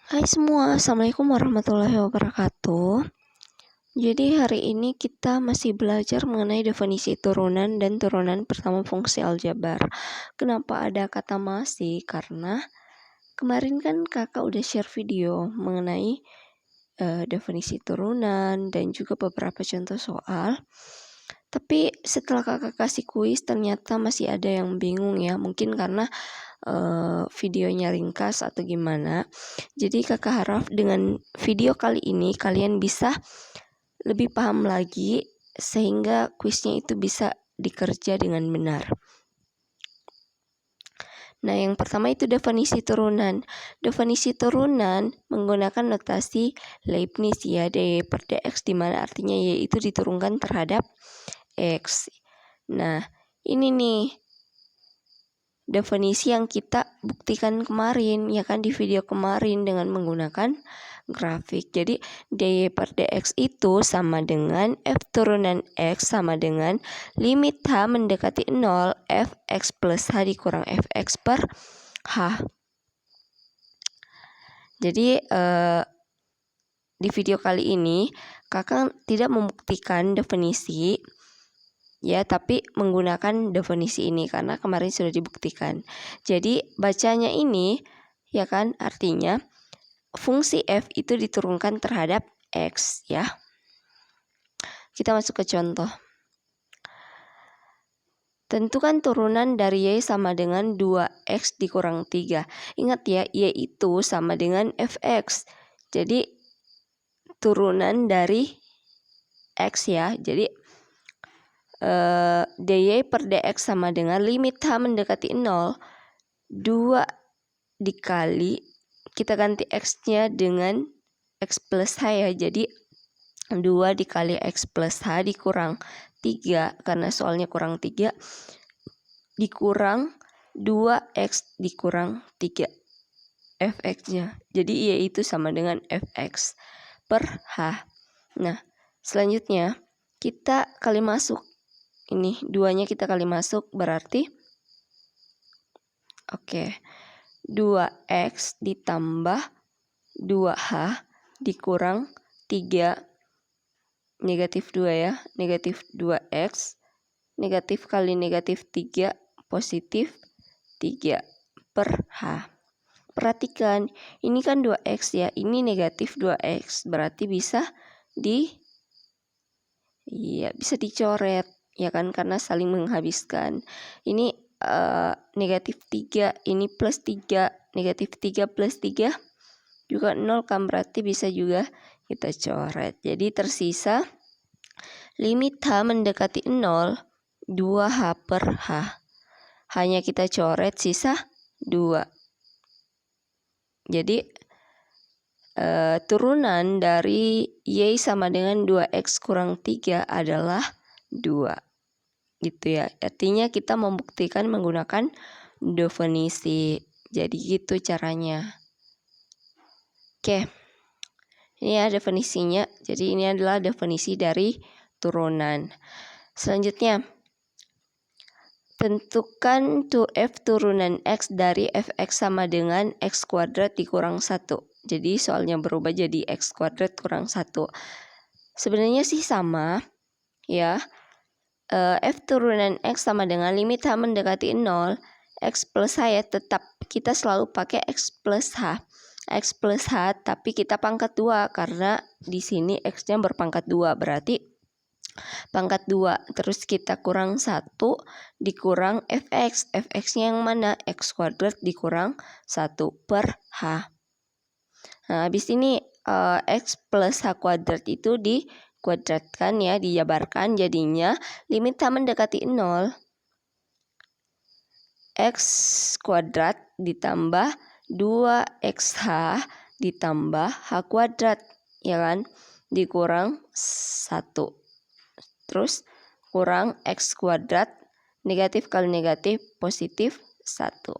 Hai semua, Assalamualaikum warahmatullahi wabarakatuh. Jadi hari ini kita masih belajar mengenai definisi turunan dan turunan pertama fungsi aljabar. Kenapa ada kata masih? Karena kemarin kan kakak udah share video mengenai definisi turunan dan juga beberapa contoh soal. Tapi setelah kakak kasih kuis ternyata masih ada yang bingung ya, mungkin karena videonya ringkas atau gimana. Jadi kakak harap dengan video kali ini kalian bisa lebih paham lagi sehingga kuisnya itu bisa dikerja dengan benar. Nah, yang pertama itu definisi turunan. Definisi turunan menggunakan notasi Leibniz ya, dy per dx, di mana artinya y itu diturunkan terhadap x. Nah, ini nih definisi yang kita buktikan kemarin ya kan, di video kemarin dengan menggunakan grafik. Jadi dy per dx itu sama dengan f turunan x sama dengan limit h mendekati 0 fx plus h dikurang fx per h. Jadi di video kali ini kakak tidak membuktikan definisi ya, tapi menggunakan definisi ini karena kemarin sudah dibuktikan. Jadi bacanya ini ya kan, artinya fungsi f itu diturunkan terhadap x ya. Kita masuk ke contoh. Tentukan turunan dari y sama dengan 2x dikurang 3. Ingat ya, y itu sama dengan fx. Jadi turunan dari x ya. Jadi dy per dx sama dengan limit h mendekati 0, 2 dikali, kita ganti x-nya dengan x plus h ya. Jadi 2 dikali x plus h dikurang 3, karena soalnya kurang 3, dikurang 2x dikurang 3 fx-nya. Jadi y itu sama dengan fx per h. Nah, selanjutnya kita kali masuk. Ini 2-nya kita kali masuk, berarti 2x ditambah 2h dikurang 3, negatif 2 ya, negatif 2x, negatif kali negatif 3, positif 3 per h. Perhatikan, ini kan 2x ya, ini negatif 2x, berarti bisa dicoret ya kan, karena saling menghabiskan. Ini negatif 3, ini plus 3, negatif 3 plus 3 juga 0 kan, berarti bisa juga kita coret. Jadi tersisa limit h mendekati 0, 2h per h. Hanya kita coret, sisa 2. Jadi turunan dari y sama dengan 2x kurang 3 adalah 2. Gitu ya. Artinya kita membuktikan menggunakan definisi. Jadi gitu caranya. Oke. Ini ya definisinya. Jadi ini adalah definisi dari turunan. Selanjutnya, tentukan f turunan x dari fx sama dengan x kuadrat dikurang 1. Jadi soalnya berubah jadi x kuadrat kurang 1. Sebenarnya sih sama ya. F turunan x sama dengan limit h mendekati 0, x plus h ya, tetap kita selalu pakai x plus h. X plus h, tapi kita pangkat 2 karena di sini x-nya berpangkat 2, berarti pangkat 2. Terus kita kurang 1 dikurang fx. Fx-nya yang mana? X kuadrat dikurang 1 per h. Nah, habis ini x plus h kuadrat itu dikuadratkan ya, dijabarkan, jadinya limit h mendekati 0, x kuadrat ditambah 2xh ditambah h kuadrat ya kan, dikurang 1. Terus kurang x kuadrat, negatif kali negatif positif 1.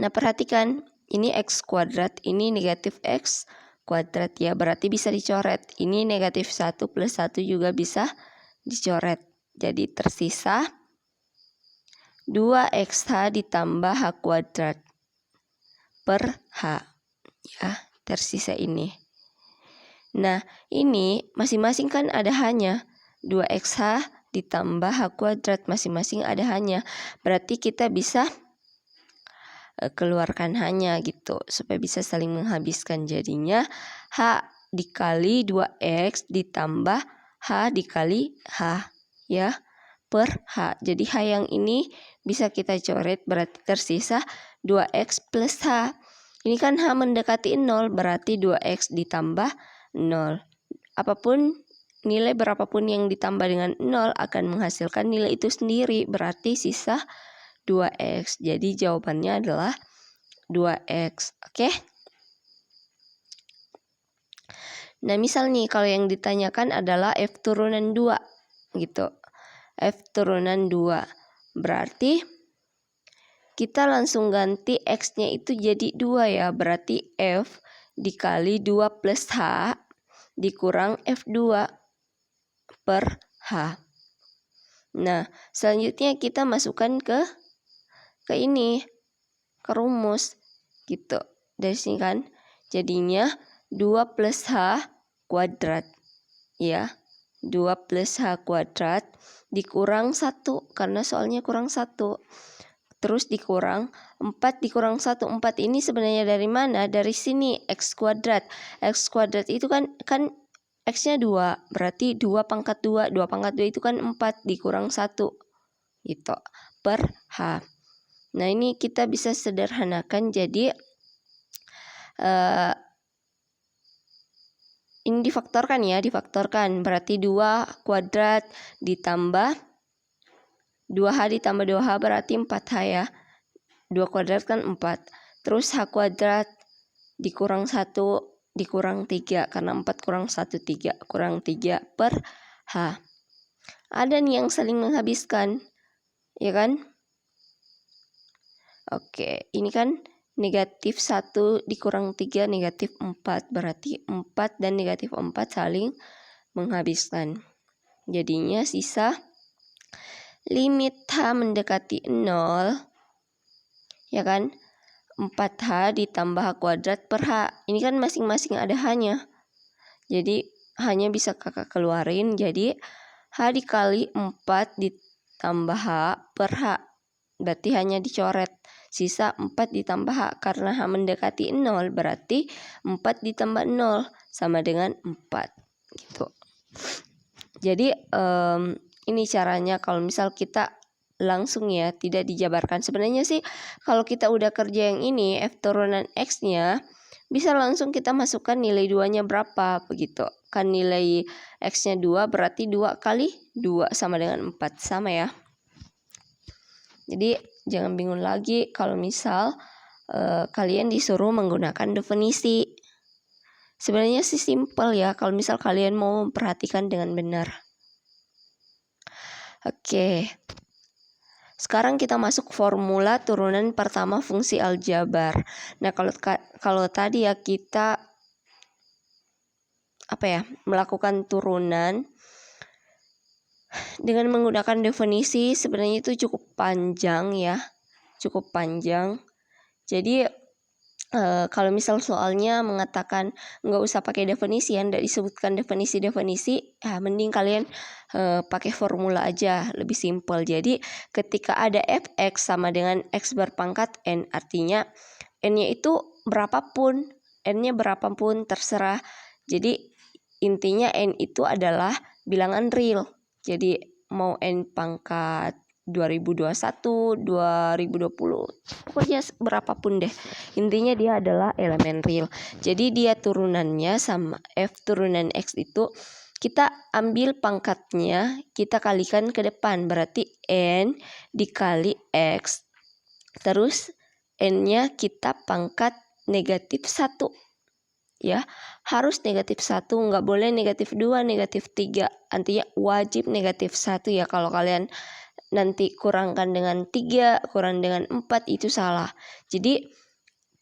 Nah, perhatikan, ini x kuadrat, ini negatif x kuadrat ya, berarti bisa dicoret. Ini negatif 1 plus 1 juga bisa dicoret. Jadi tersisa 2xh ditambah h kuadrat per H. Ya, tersisa ini. Nah, ini masing-masing kan ada H-nya. 2XH ditambah H kuadrat, masing-masing ada H-nya. Berarti kita bisa keluarkan H-nya gitu, supaya bisa saling menghabiskan. Jadinya H dikali 2X ditambah H dikali H, ya, per H. Jadi H yang ini bisa kita coret, berarti tersisa 2X plus H. Ini kan H mendekati 0, berarti 2X ditambah 0. Apapun nilai berapapun yang ditambah dengan 0 akan menghasilkan nilai itu sendiri, berarti sisa 2X. Jadi jawabannya adalah 2X. Oke? Nah, misal nih kalau yang ditanyakan adalah F turunan 2 gitu. F turunan 2. Berarti kita langsung ganti X-nya itu jadi 2 ya. Berarti F dikali 2 plus H dikurang F2 per H. Nah, selanjutnya kita masukkan ke ini, ke rumus gitu. Dari sini kan jadinya 2 plus H kuadrat, ya. 2 plus H kuadrat dikurang 1, karena soalnya kurang 1. Terus dikurang 4 dikurang 1. 4 ini sebenarnya dari mana? Dari sini, X kuadrat. X kuadrat itu kan X-nya 2. Berarti 2 pangkat 2. 2 pangkat 2 itu kan 4 dikurang 1. Gitu. Per H. Nah, ini kita bisa sederhanakan jadi ini difaktorkan ya, difaktorkan. Berarti 2 kuadrat ditambah 2H ditambah 2H berarti 4H ya. 2 kuadrat kan 4. Terus H kuadrat dikurang 1 dikurang 3. Karena 4 kurang 1, 3. Kurang 3 per H. Ada nih yang saling menghabiskan. Ya kan? Oke, ini kan negatif 1 dikurang 3 negatif 4. Berarti 4 dan negatif 4 saling menghabiskan. Jadinya sisa limit H mendekati 0, ya kan, 4H ditambah H kuadrat per H. Ini kan masing-masing ada H-nya. Jadi H-nya bisa kakak keluarin. Jadi H dikali 4 ditambah H per H. Berarti hanya dicoret. Sisa 4 ditambah H. Karena H mendekati 0, berarti 4 ditambah 0 sama dengan 4. Gitu. Jadi ini caranya kalau misal kita langsung ya, tidak dijabarkan. Sebenarnya sih kalau kita udah kerja yang ini, F turunan X-nya, bisa langsung kita masukkan nilai 2-nya berapa, begitu. Kan nilai X-nya 2, berarti 2 kali 2 sama dengan 4, sama ya. Jadi jangan bingung lagi kalau misal kalian disuruh menggunakan definisi. Sebenarnya sih simpel ya, kalau misal kalian mau memperhatikan dengan benar. Oke. Sekarang kita masuk formula turunan pertama fungsi aljabar. Nah, kalau tadi ya kita melakukan turunan dengan menggunakan definisi, sebenarnya itu cukup panjang ya. Cukup panjang. Jadi kalau misal soalnya mengatakan nggak usah pakai definisi ya, nggak disebutkan definisi-definisi, ya mending kalian pakai formula aja, lebih simpel. Jadi ketika ada fx sama dengan x berpangkat n, artinya n-nya itu berapapun, n-nya berapapun terserah. Jadi intinya n itu adalah bilangan real. Jadi mau n pangkat 2021, 2020, pokoknya berapapun deh. Intinya dia adalah elemen real. Jadi dia turunannya sama F turunan X itu kita ambil pangkatnya, kita kalikan ke depan. Berarti N dikali X. Terus N-nya kita pangkat negatif 1. Ya, harus negatif 1, nggak boleh negatif 2, negatif 3. Artinya wajib negatif 1 ya. Kalau kalian nanti kurangkan dengan 3, kurang dengan 4, itu salah. Jadi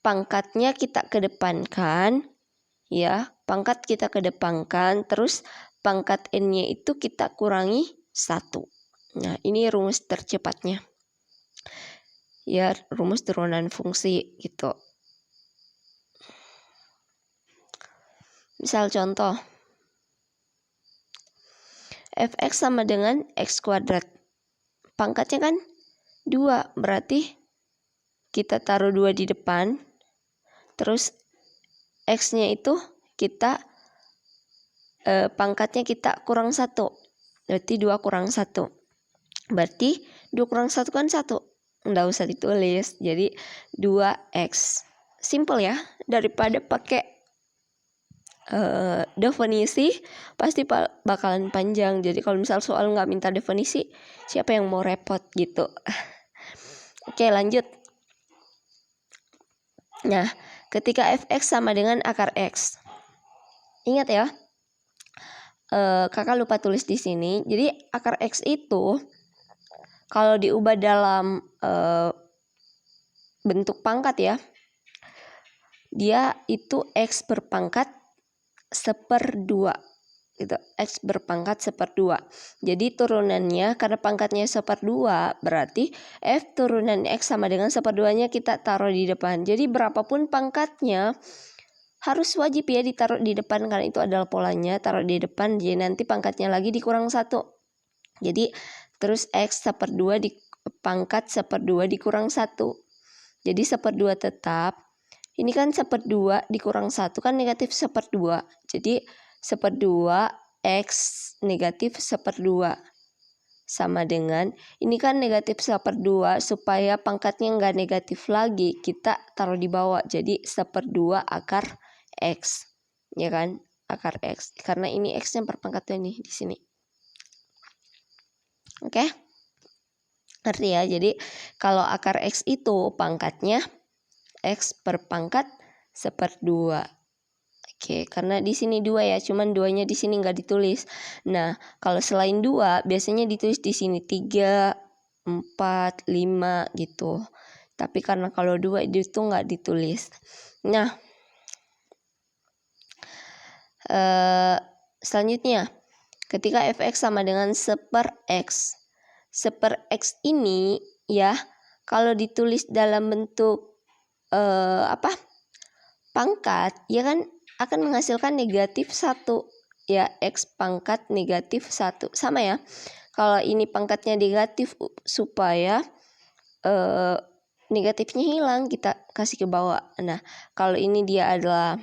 pangkatnya kita kedepankan ya, pangkat kita kedepankan, terus pangkat n-nya itu kita kurangi 1. Nah, ini rumus tercepatnya ya, rumus turunan fungsi gitu. Misal contoh, fx sama dengan x kuadrat. Pangkatnya kan 2, berarti kita taruh 2 di depan. Terus x-nya itu kita pangkatnya kita kurang 1. Berarti 2 kurang 1. Berarti 2 kurang 1 kan 1. Nggak usah ditulis. Jadi 2x. Simple ya. Daripada pakai definisi pasti bakalan panjang. Jadi kalau misal soal nggak minta definisi, siapa yang mau repot gitu. Oke, lanjut. Nah, ketika fx sama dengan akar x, ingat ya, kakak lupa tulis di sini. Jadi akar x itu kalau diubah dalam bentuk pangkat ya, dia itu x berpangkat 1/2 gitu. X berpangkat 1/2. Jadi turunannya karena pangkatnya 1/2, berarti f turunan x sama dengan 1/2-nya kita taruh di depan. Jadi berapapun pangkatnya harus wajib ya ditaruh di depan, karena itu adalah polanya, taruh di depan. Jadi nanti pangkatnya lagi dikurang 1. Jadi terus x 1/2 di pangkat 1/2 dikurang 1. Jadi 1/2 tetap. Ini kan 1/2 dikurang 1 kan negatif 1/2. Jadi 1/2 x negatif 1/2 sama dengan, ini kan negatif 1/2, supaya pangkatnya nggak negatif lagi, kita taruh di bawah. Jadi 1/2 akar x, ya kan, akar x. Karena ini x-nya berpangkatnya nih di sini. Oke? Ngerti ya? Jadi kalau akar x itu pangkatnya x berpangkat 1/2. Oke, karena di sini 2 ya, cuman 2-nya di sini nggak ditulis. Nah, kalau selain 2 biasanya ditulis di sini 3, 4, 5 gitu. Tapi karena kalau 2 itu nggak ditulis. Nah, selanjutnya ketika fx sama dengan 1/x. 1/x ini ya, kalau ditulis dalam bentuk pangkat, ya kan akan menghasilkan negatif 1 ya, x pangkat negatif 1 sama ya. Kalau ini pangkatnya negatif, supaya negatifnya hilang, kita kasih ke bawah. Nah, kalau ini dia adalah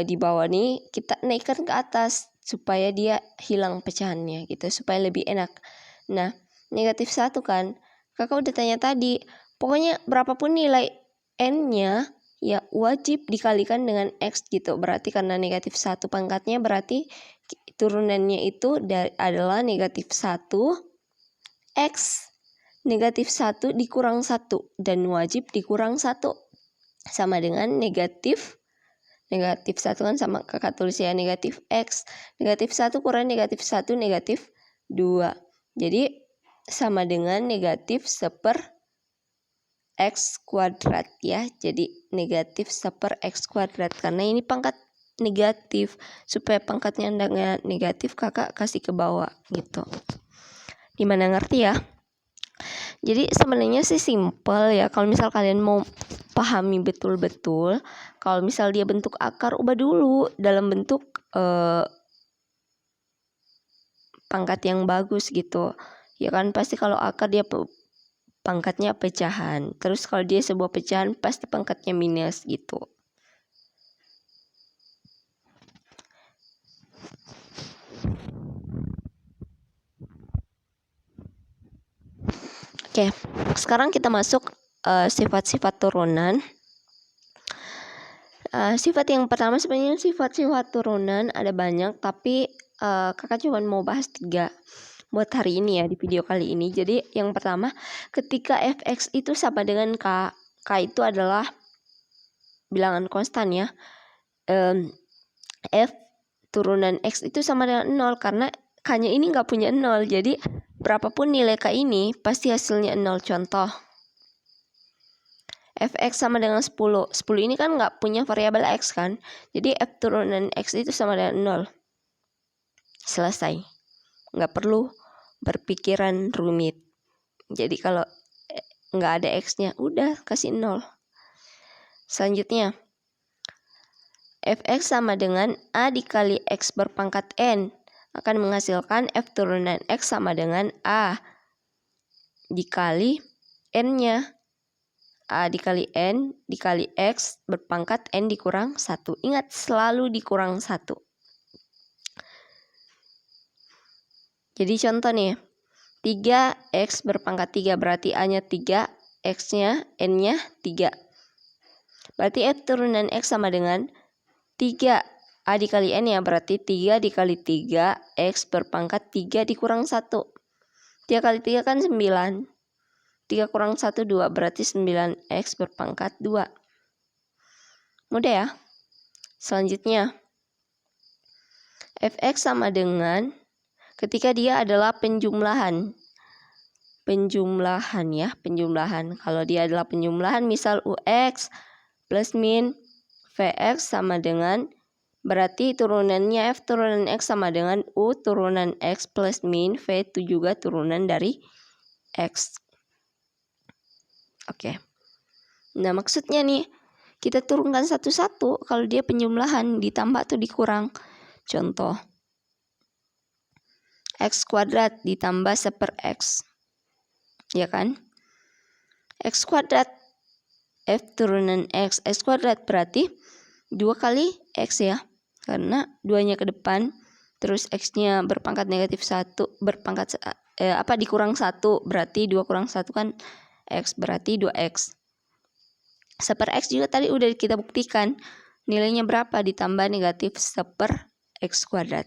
di bawah nih, kita naikkan ke atas supaya dia hilang pecahannya gitu, supaya lebih enak. Nah, negatif 1 kan, kakak udah tanya tadi, pokoknya berapapun nilai n-nya ya wajib dikalikan dengan x gitu. Berarti karena negatif 1 pangkatnya, berarti turunannya itu adalah negatif 1 x negatif 1 dikurang 1, dan wajib dikurang 1 sama dengan negatif 1 kan sama kakak tulis ya, negatif x. Negatif 1 kurang negatif 1 negatif 2. Jadi sama dengan negatif 1/x kuadrat ya. Jadi negatif 1/x kuadrat. Karena ini pangkat negatif. Supaya pangkatnya enggak negatif, kakak kasih ke bawah gitu. Gimana, ngerti ya? Jadi sebenarnya sih simple ya. Kalau misal kalian mau pahami betul-betul, kalau misal dia bentuk akar, ubah dulu dalam bentuk pangkat yang bagus gitu. Ya kan, pasti kalau akar dia pangkatnya pecahan. Terus kalau dia sebuah pecahan pasti pangkatnya minus gitu. Oke, sekarang kita masuk sifat-sifat turunan. Sifat yang pertama, sebenarnya sifat-sifat turunan ada banyak, tapi kakak cuma mau bahas 3 buat hari ini ya, di video kali ini. Jadi yang pertama, ketika fx itu sama dengan k itu adalah bilangan konstan ya. F turunan x itu sama dengan 0, karena k-nya ini nggak punya 0. Jadi berapapun nilai k ini pasti hasilnya 0. Contoh, fx sama dengan 10. 10 ini kan nggak punya variabel x kan. Jadi f turunan x itu sama dengan 0. Selesai. Nggak perlu berpikiran rumit. Jadi kalau nggak ada x-nya, udah kasih 0. Selanjutnya, fx sama dengan A dikali X berpangkat N akan menghasilkan F turunan X sama dengan A dikali N-nya. A dikali N dikali X berpangkat N dikurang 1. Ingat, selalu dikurang 1. Jadi contoh nih, 3X berpangkat 3 berarti A-nya 3, X-nya, N-nya 3. Berarti F turunan X sama dengan 3 A dikali N ya, berarti 3 dikali 3 X berpangkat 3 dikurang 1. 3 kali 3 kan 9. 3 kurang 1, 2, berarti 9X berpangkat 2. Mudah ya. Selanjutnya, fx sama dengan ketika dia adalah penjumlahan. Penjumlahan ya, penjumlahan. Kalau dia adalah penjumlahan, misal UX plus min Vx sama dengan, berarti turunannya F turunan X sama dengan U turunan X plus min V itu juga turunan dari X. Oke. Nah, maksudnya nih, kita turunkan satu-satu. Kalau dia penjumlahan, ditambah atau dikurang. Contoh, X kuadrat ditambah 1/X. Ya kan? X kuadrat F turunan X. X kuadrat berarti 2 kali X ya. Karena 2-nya ke depan, terus X-nya berpangkat negatif 1, berpangkat dikurang 1, berarti 2 kurang 1 kan X, berarti 2X. 1/X juga tadi udah kita buktikan. Nilainya berapa? Ditambah negatif 1/X kuadrat.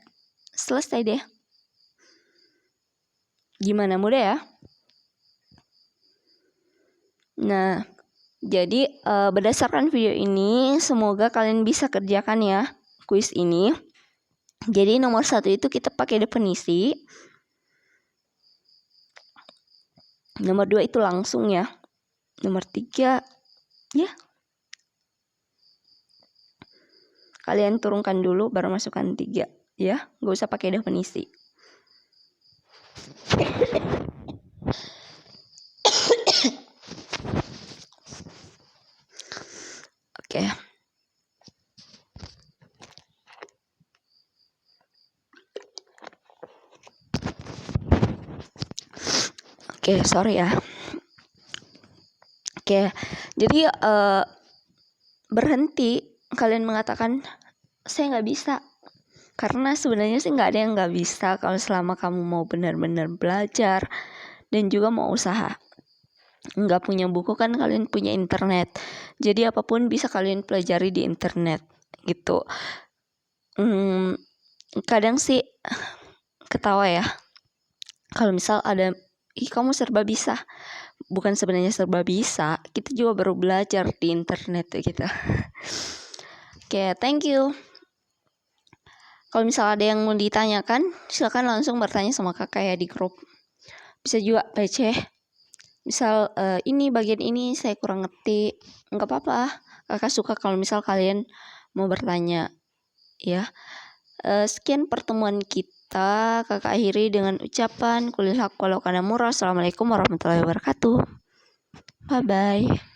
Selesai deh. Gimana, mudah ya? Nah, jadi berdasarkan video ini, semoga kalian bisa kerjakan ya kuis ini. Jadi nomor 1 itu kita pakai definisi. Nomor 2 itu langsung ya. Nomor 3 ya, kalian turunkan dulu baru masukkan 3 ya. Gak usah pakai definisi. Oke. Oke, sorry ya. Oke, jadi berhenti kalian mengatakan saya nggak bisa, karena sebenarnya sih nggak ada yang nggak bisa kalau selama kamu mau benar-benar belajar dan juga mau usaha. Nggak punya buku kan kalian punya internet, jadi apapun bisa kalian pelajari di internet gitu. Kadang sih ketawa ya kalau misal ada, kamu serba bisa. Bukan sebenarnya serba bisa, kita juga baru belajar di internet gitu. Oke, thank you. Kalau misal ada yang mau ditanyakan, silakan langsung bertanya sama kakak ya di grup. Bisa juga PC. Misal ini bagian ini saya kurang ngerti, nggak apa-apa. Kakak suka kalau misal kalian mau bertanya ya. Sekian pertemuan kita, kakak akhiri dengan ucapan kulil haq walau kana murah. Assalamualaikum warahmatullahi wabarakatuh. Bye bye.